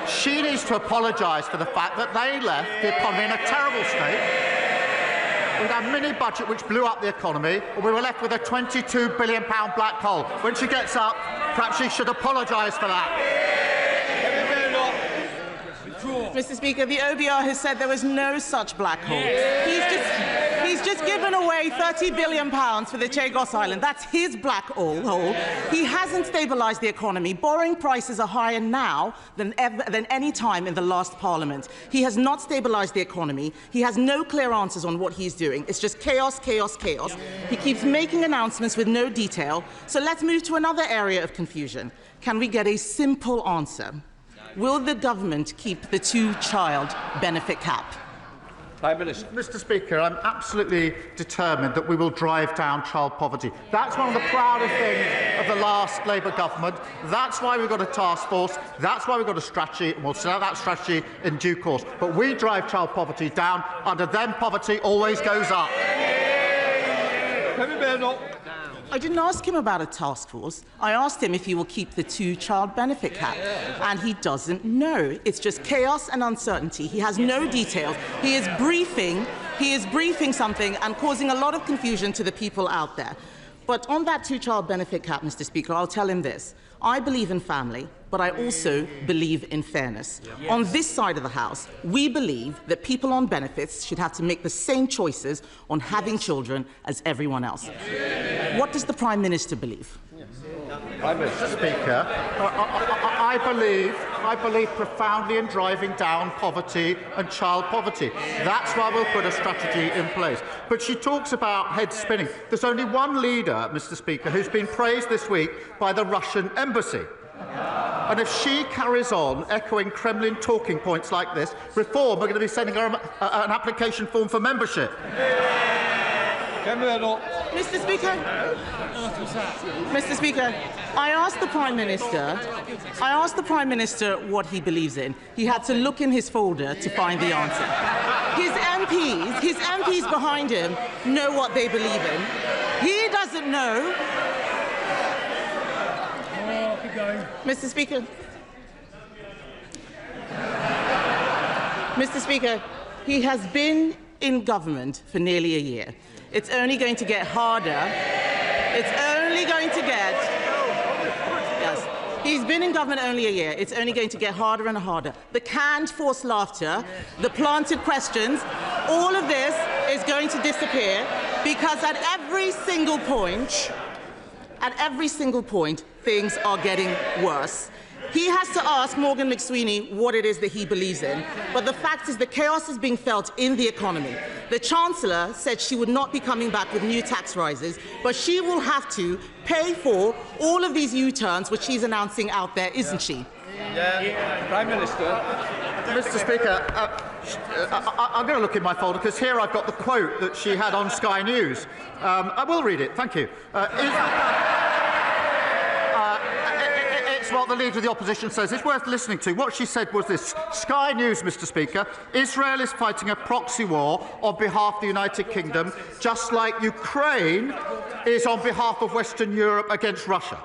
She needs to apologise for the fact that they left the economy in a terrible state. With a mini-budget which blew up the economy, and we were left with a £22 billion black hole. When she gets up, perhaps she should apologise for that. Mr. Speaker, the OBR has said there was no such black hole. He's just given away £30 billion for the Chagos Island. That's his black hole. He hasn't stabilised the economy. Borrowing prices are higher now than any time in the last Parliament. He has not stabilised the economy. He has no clear answers on what he's doing. It's just chaos, chaos, chaos. He keeps making announcements with no detail. So let's move to another area of confusion. Can we get a simple answer? Will the government keep the two-child benefit cap? Prime Minister. Mr. Speaker, I'm absolutely determined that we will drive down child poverty. That's one of the proudest things of the last Labour government. That's why we've got a task force. That's why we've got a strategy, and we'll set out that strategy in due course. But we drive child poverty down. Under them, poverty always goes up. I didn't ask him about a task force. I asked him if he will keep the two-child benefit cap, and he doesn't know. It's just chaos and uncertainty. He has no details. He is briefing something and causing a lot of confusion to the people out there. But on that two-child benefit cap, Mr. Speaker, I'll tell him this. I believe in family, but I also believe in fairness. Yes. On this side of the House, we believe that people on benefits should have to make the same choices on having children as everyone else. Yes. What does the Prime Minister believe? Mr. Speaker, I believe profoundly in driving down poverty and child poverty. That's why we'll put a strategy in place. But she talks about head spinning. There's only one leader, Mr. Speaker, who's been praised this week by the Russian embassy. And if she carries on echoing Kremlin talking points like this, Reform are going to be sending her an application form for membership. Mr. Speaker, I asked the Prime Minister what he believes in. He had to look in his folder to find the answer. His MPs behind him know what they believe in. He doesn't know. Mr. Speaker, he has been in government for nearly a year. It's only going to get harder. It's only going to get... Yes. He's been in government only a year. It's only going to get harder and harder. The canned forced laughter, the planted questions, all of this is going to disappear because at every single point, things are getting worse. He has to ask Morgan McSweeney what it is that he believes in. But the fact is the chaos is being felt in the economy. The Chancellor said she would not be coming back with new tax rises, but she will have to pay for all of these U-turns which she's announcing out there, isn't she? Prime Minister. Mr. Speaker, I'm going to look in my folder because here I've got the quote that she had on Sky News. I will read it. Thank you. It's what the Leader of the Opposition says. It's worth listening to. What she said was this. Sky News, Mr. Speaker. Israel is fighting a proxy war on behalf of the United Kingdom, just like Ukraine is on behalf of Western Europe against Russia.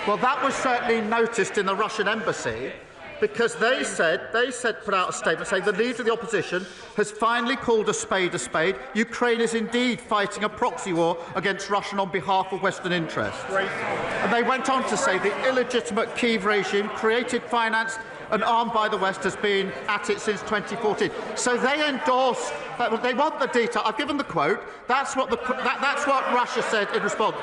Well, that was certainly noticed in the Russian embassy because they put out a statement saying the Leader of the Opposition has finally called a spade a spade. Ukraine is indeed fighting a proxy war against Russia on behalf of Western interests. And they went on to say the illegitimate Kyiv regime, created, financed and armed by the West, has been at it since 2014. So they endorse, they want the detail. I've given the quote. That's what Russia said in response.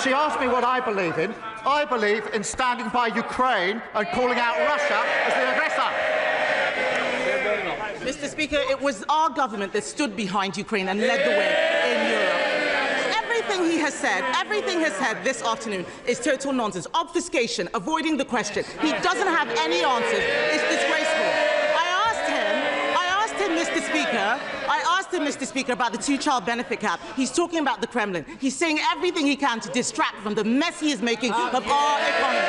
She asked me what I believe in. I believe in standing by Ukraine and calling out Russia as the aggressor. Mr. Speaker, it was our government that stood behind Ukraine and led the way in Europe. Everything he has said this afternoon is total nonsense, obfuscation, avoiding the question. He doesn't have any answers. It's disgraceful. I asked him, Mr. Speaker, about the two-child benefit cap. He's talking about the Kremlin. He's saying everything he can to distract from the mess he is making of our economy.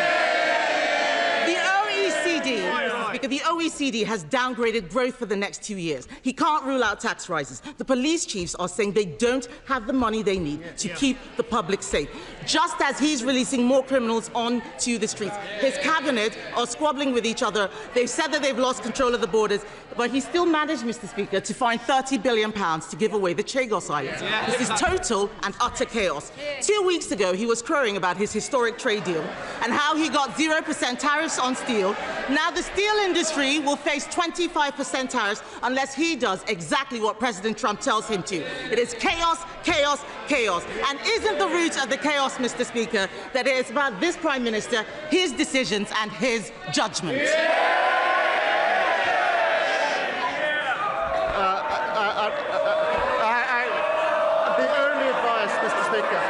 The OECD, Speaker, the OECD has downgraded growth for the next 2 years. He can't rule out tax rises. The police chiefs are saying they don't have the money they need to keep the public safe. Just as he's releasing more criminals onto the streets. His cabinet are squabbling with each other. They've said that they've lost control of the borders, but he still managed, Mr. Speaker, to find £30 billion to give away the Chagos Islands. This is total and utter chaos. 2 weeks ago, he was crowing about his historic trade deal and how he got 0% tariffs on steel. Now the steel industry will face 25% tariffs unless he does exactly what President Trump tells him to. It is chaos, chaos, chaos. And isn't the root of the chaos, Mr. Speaker, that it is about this Prime Minister, his decisions and his judgment? The only advice, Mr. Speaker,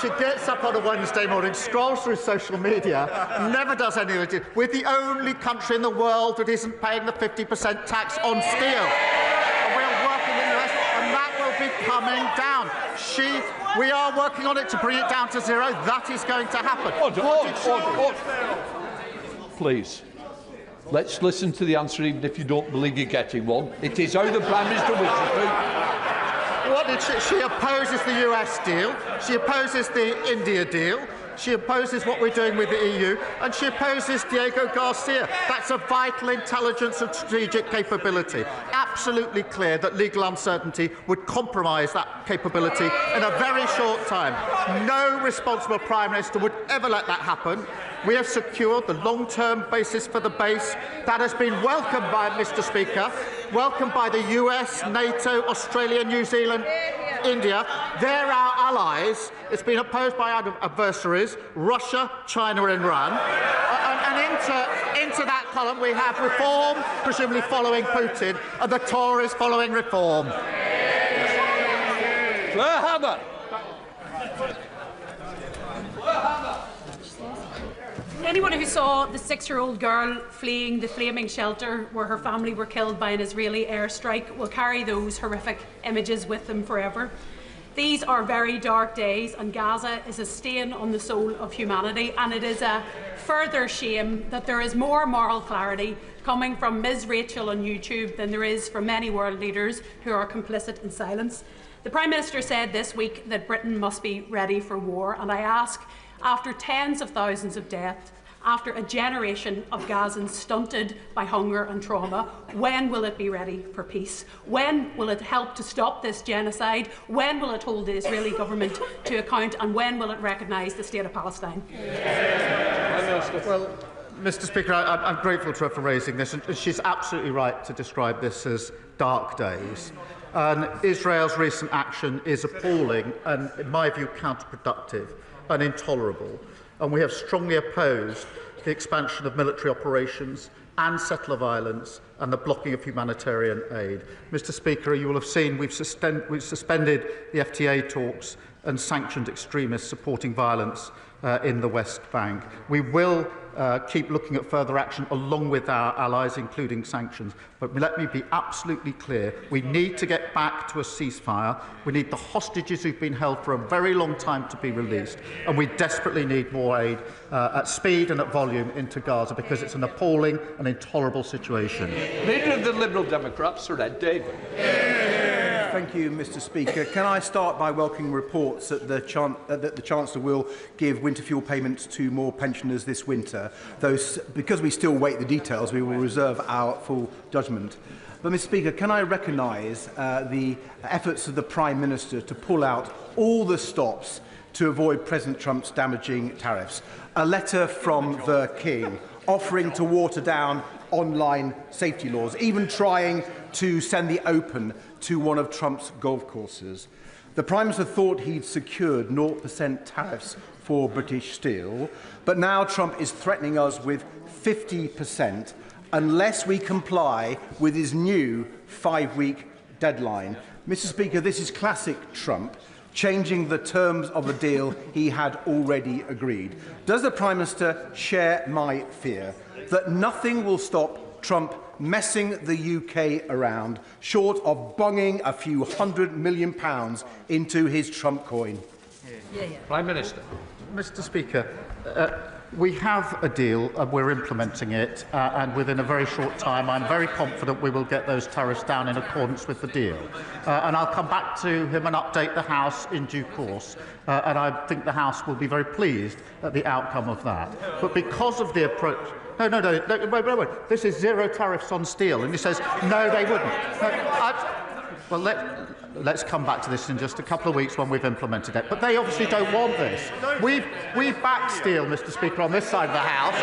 she gets up on a Wednesday morning, scrolls through social media, never does anything. We're the only country in the world that isn't paying the 50% tax on steel. And we're working in the US, and that will be coming down. We are working on it to bring it down to zero. That is going to happen. Order. Please. Let's listen to the answer, even if you don't believe you're getting one. It is how the Prime Minister wishes to. What did she opposes the US deal, she opposes the India deal, she opposes what we're doing with the EU, and she opposes Diego Garcia. That's a vital intelligence and strategic capability. Absolutely clear that legal uncertainty would compromise that capability in a very short time. No responsible Prime Minister would ever let that happen. We have secured the long-term basis for the base. That has been welcomed by, Mr. Speaker, welcomed by the US, NATO, Australia, New Zealand, India. They're our allies. It's been opposed by our adversaries, Russia, China and Iran. And into that column we have reform, presumably following Putin, and the Tories following reform. Anyone who saw the 6-year-old girl fleeing the flaming shelter where her family were killed by an Israeli airstrike will carry those horrific images with them forever. These are very dark days, and Gaza is a stain on the soul of humanity, and it is a further shame that there is more moral clarity coming from Ms. Rachel on YouTube than there is from many world leaders who are complicit in silence. The Prime Minister said this week that Britain must be ready for war, and I ask, after tens of thousands of deaths, after a generation of Gazans stunted by hunger and trauma, when will it be ready for peace? When will it help to stop this genocide? When will it hold the Israeli government to account? And when will it recognise the State of Palestine? Well, Mr. Speaker, I'm grateful to her for raising this, and she's absolutely right to describe this as dark days. And Israel's recent action is appalling and, in my view, counterproductive and intolerable. And we have strongly opposed the expansion of military operations and settler violence and the blocking of humanitarian aid. Mr. Speaker, you will have seen we've suspended the FTA talks and sanctioned extremists supporting violence in the West Bank. We will keep looking at further action along with our allies, including sanctions. But let me be absolutely clear. We need to get back to a ceasefire. We need the hostages who've been held for a very long time to be released. And we desperately need more aid at speed and at volume into Gaza, because it's an appalling and intolerable situation. Leader of the Liberal Democrats, Sir Ed Davey. Thank you, Mr. Speaker. Can I start by welcoming reports that the Chancellor will give winter fuel payments to more pensioners this winter, though because we still wait the details, we will reserve our full judgment. But, Mr. Speaker, can I recognise the efforts of the Prime Minister to pull out all the stops to avoid President Trump's damaging tariffs? A letter from the King offering to water down online safety laws, even trying to send the Open to one of Trump's golf courses. The Prime Minister thought he'd secured 0% tariffs for British steel, but now Trump is threatening us with 50% unless we comply with his new 5-week deadline. Mr. Speaker, this is classic Trump, changing the terms of a deal he had already agreed. Does the Prime Minister share my fear that nothing will stop Trump messing the UK around, short of bunging a few £100 million into his Trump coin? Prime Minister. Mr. Speaker, We have a deal, and we're implementing it, and within a very short time, I'm very confident we will get those tariffs down in accordance with the deal. And I'll come back to him and update the House in due course, and I think the House will be very pleased at the outcome of that. But because of the approach... No, wait. This is zero tariffs on steel, and he says, no, they wouldn't. Well, let's come back to this in just a couple of weeks when we've implemented it. But they obviously don't want this. We've backed steel, Mr. Speaker, on this side of the House.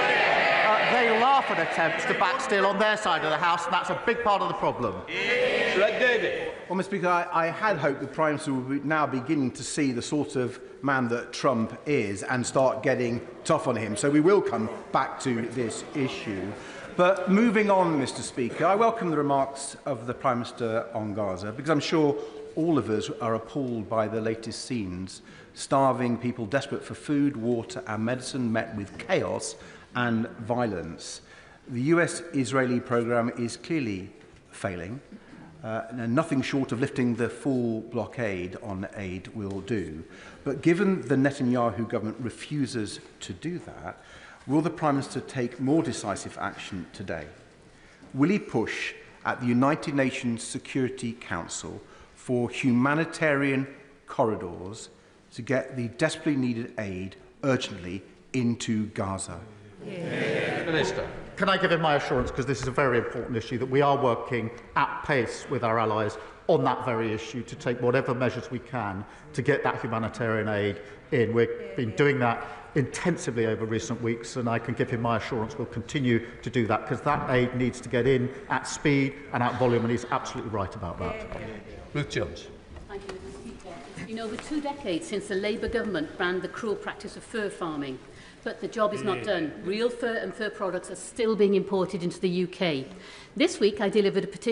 They laugh at attempts to back steel on their side of the House, and that's a big part of the problem. David. Well, Mr. Speaker, I had hoped the Prime Minister would be now beginning to see the sort of man that Trump is and start getting tough on him. So we will come back to this issue. But moving on, Mr. Speaker, I welcome the remarks of the Prime Minister on Gaza, because I'm sure all of us are appalled by the latest scenes, starving people desperate for food, water and medicine met with chaos and violence. The US-Israeli programme is clearly failing. And nothing short of lifting the full blockade on aid will do. But given the Netanyahu government refuses to do that, will the Prime Minister take more decisive action today? Will he push at the United Nations Security Council for humanitarian corridors to get the desperately needed aid urgently into Gaza? Minister. Can I give him my assurance, because this is a very important issue, that we are working at pace with our allies on that very issue to take whatever measures we can to get that humanitarian aid in. We've been doing that intensively over recent weeks, and I can give him my assurance we'll continue to do that, because that aid needs to get in at speed and at volume, and he's absolutely right about that. Ruth Jones. Thank you, Mr. Speaker. You know, over 2 decades since the Labour government banned the cruel practice of fur farming, but the job is not done. Real fur and fur products are still being imported into the UK. This week, I delivered a petition